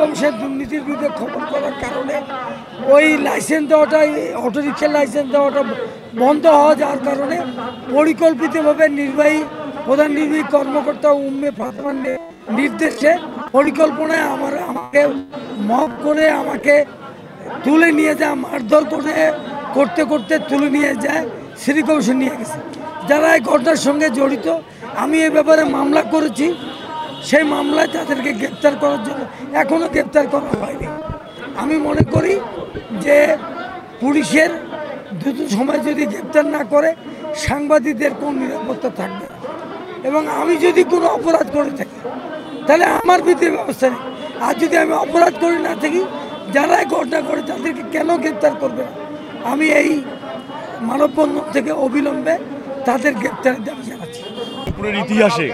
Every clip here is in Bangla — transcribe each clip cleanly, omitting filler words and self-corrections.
কমিশন দুর্নীতির বিরুদ্ধে খবর করার কারণে ওই লাইসেন্স দেওয়াটা, অটোরিক্সার লাইসেন্স দেওয়াটা বন্ধ হওয়া যাওয়ার কারণে পরিকল্পিতভাবে প্রধান নির্বাহী কর্মকর্তা উম্মে ফাতেমার নির্দেশে পরিকল্পনায় আমাকে মব করে আমাকে তুলে নিয়ে যায়, মারধর করতে করতে তুলে নিয়ে যায়, সিটি কমিশন নিয়ে গেছে। যারা এই ঘটনার সঙ্গে জড়িত, আমি এ ব্যাপারে মামলা করেছি। সেই মামলায় তাদেরকে গ্রেপ্তার করার জন্য এখনও গ্রেপ্তার করা হয়নি। আমি মনে করি যে পুলিশের দ্রুত সময় যদি গ্রেপ্তার না করে সাংবাদিকদের কোনো নিরাপত্তা থাকবে না, এবং আমি যদি কোনো অপরাধ করে থাকি তাহলে আমার বিরুদ্ধে ব্যবস্থা নেই। আর যদি আমি অপরাধ করে না থাকি, যারা ঘটনা করে তাদেরকে কেন গ্রেপ্তার করবে না? আমি এই মানববন্ধন থেকে অবিলম্বে তাদের গ্রেপ্তারের দাবি জানাচ্ছি। রংপুরের ইতিহাসে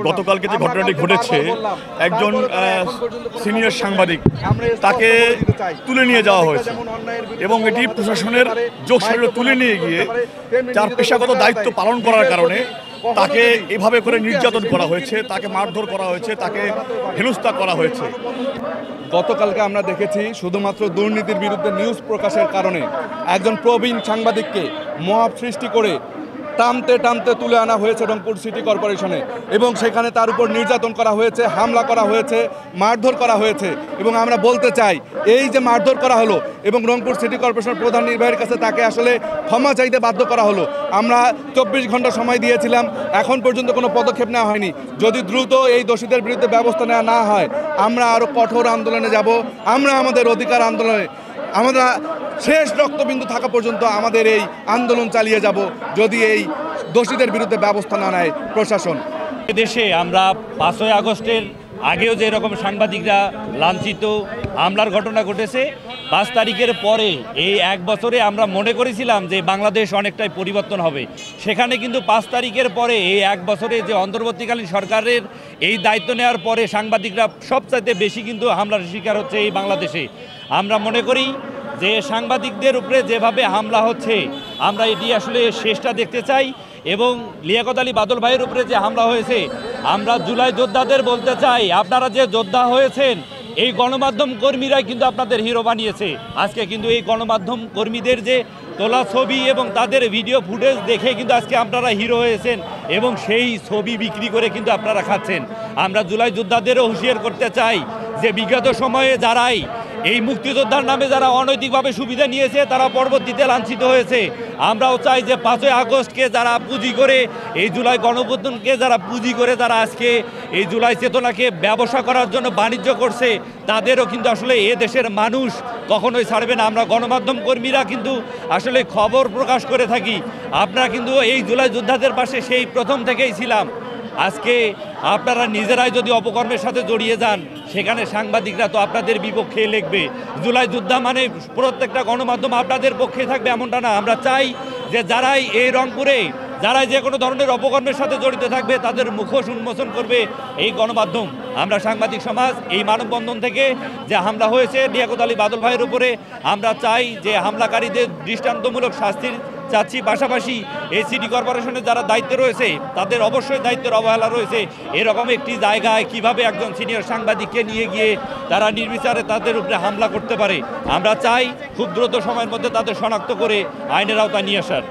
গতকালকে যে ঘটনাটি ঘটেছে, একজন সিনিয়র সাংবাদিক তাকে তুলে নিয়ে যাওয়া হয়েছে এবং এটি প্রশাসনের যোগসাজশে তুলে নিয়ে গিয়ে তার পেশাগত দায়িত্ব পালন করার কারণে তাকে এভাবে করে নির্যাতন করা হয়েছে, তাকে মারধর করা হয়েছে, তাকে হেনস্থা করা হয়েছে। গতকালকে আমরা দেখেছি শুধুমাত্র দুর্নীতির বিরুদ্ধে নিউজ প্রকাশের কারণে একজন প্রবীণ সাংবাদিককে মব সৃষ্টি করে টানতে টানতে তুলে আনা হয়েছে রংপুর সিটি কর্পোরেশনে, এবং সেখানে তার উপর নির্যাতন করা হয়েছে, হামলা করা হয়েছে, মারধর করা হয়েছে। এবং আমরা বলতে চাই, এই যে মারধর করা হলো এবং রংপুর সিটি কর্পোরেশন প্রধান নির্বাহীর কাছে তাকে আসলে ক্ষমা চাইতে বাধ্য করা হলো। আমরা 24 ঘন্টা সময় দিয়েছিলাম, এখন পর্যন্ত কোনো পদক্ষেপ নেওয়া হয়নি। যদি দ্রুত এই দোষীদের বিরুদ্ধে ব্যবস্থা নেওয়া না হয়, আমরা আরও কঠোর আন্দোলনে যাব। আমরা আমাদের অধিকার আন্দোলনে আমরা শেষ রক্তবিন্দু থাকা পর্যন্ত আমাদের এই আন্দোলন চালিয়ে যাব, যদি এই দোষীদের বিরুদ্ধে ব্যবস্থা না নেয় প্রশাসন। দেশে আমরা 5ই আগস্টের আগেও যে এরকম সাংবাদিকরা লাঞ্ছিত হামলার ঘটনা ঘটেছে, 5 তারিখের পরে এই 1 বছরে আমরা মনে করেছিলাম যে বাংলাদেশ অনেকটাই পরিবর্তন হবে। সেখানে কিন্তু 5 তারিখের পরে এই 1 বছরে যে অন্তর্বর্তীকালীন সরকারের এই দায়িত্ব নেওয়ার পরে সাংবাদিকরা সবচাইতে বেশি কিন্তু হামলার শিকার হচ্ছে এই বাংলাদেশে। আমরা মনে করি যে সাংবাদিকদের উপরে যেভাবে হামলা হচ্ছে, আমরা এটি আসলে শেষটা দেখতে চাই। এবং লিয়াকত আলী বাদল ভাইয়ের উপরে যে হামলা হয়েছে, আমরা জুলাই যোদ্ধাদের বলতে চাই, আপনারা যে যোদ্ধা হয়েছেন, এই গণমাধ্যম কর্মীরাই কিন্তু আপনাদের হিরো বানিয়েছে। আজকে কিন্তু এই গণমাধ্যম কর্মীদের যে তোলা ছবি এবং তাদের ভিডিও ফুটেজ দেখে কিন্তু আজকে আপনারা হিরো হয়েছেন, এবং সেই ছবি বিক্রি করে কিন্তু আপনারা খাচ্ছেন। আমরা জুলাই যোদ্ধাদেরও হুঁশিয়ার করতে চাই যে বিগত সময়ে যারাই এই মুক্তিযোদ্ধার নামে যারা অনৈতিকভাবে সুবিধা নিয়েছে, তারা পরবর্তীতে লাঞ্ছিত হয়েছে। আমরাও চাই যে 5ই আগস্টকে যারা পুঁজি করে, এই জুলাই গণঅভ্যুত্থানকে যারা পুঁজি করে, যারা আজকে এই জুলাই চেতনাকে ব্যবসা করার জন্য বাণিজ্য করছে, তাদেরও কিন্তু আসলে এ দেশের মানুষ কখনোই ছাড়বে না। আমরা গণমাধ্যম কর্মীরা কিন্তু আসলে খবর প্রকাশ করে থাকি। আপনারা কিন্তু এই জুলাই যোদ্ধাদের পাশে সেই প্রথম থেকেই ছিলাম। আজকে আপনারা নিজেরাই যদি অপকর্মের সাথে জড়িয়ে যান, সেখানে সাংবাদিকরা তো আপনাদের বিপক্ষে লিখবে। জুলাই যোদ্ধা মানে প্রত্যেকটা গণমাধ্যম আপনাদের পক্ষে থাকবে এমনটা না। আমরা চাই যে যারাই এই রংপুরে যারাই যে কোনো ধরনের অপকর্মের সাথে জড়িত থাকবে, তাদের মুখোশ উন্মোচন করবে এই গণমাধ্যম। আমরা সাংবাদিক সমাজ এই মানববন্ধন থেকে যে হামলা হয়েছে লিয়াকত আলী বাদল ভাইয়ের উপরে, আমরা চাই যে হামলাকারীদের দৃষ্টান্তমূলক শাস্তির চাচ্ছি। পাশাপাশি এই সিটি কর্পোরেশনের যারা দায়িত্বে রয়েছে, তাদের অবশ্যই দায়িত্বের অবহেলা রয়েছে। এরকম একটি জায়গায় কিভাবে একজন সিনিয়র সাংবাদিককে নিয়ে গিয়ে তারা নির্বিচারে তাদের উপরে হামলা করতে পারে। আমরা চাই খুব দ্রুত সময়ের মধ্যে তাদের শনাক্ত করে আইনের আওতায় নিয়ে আসার।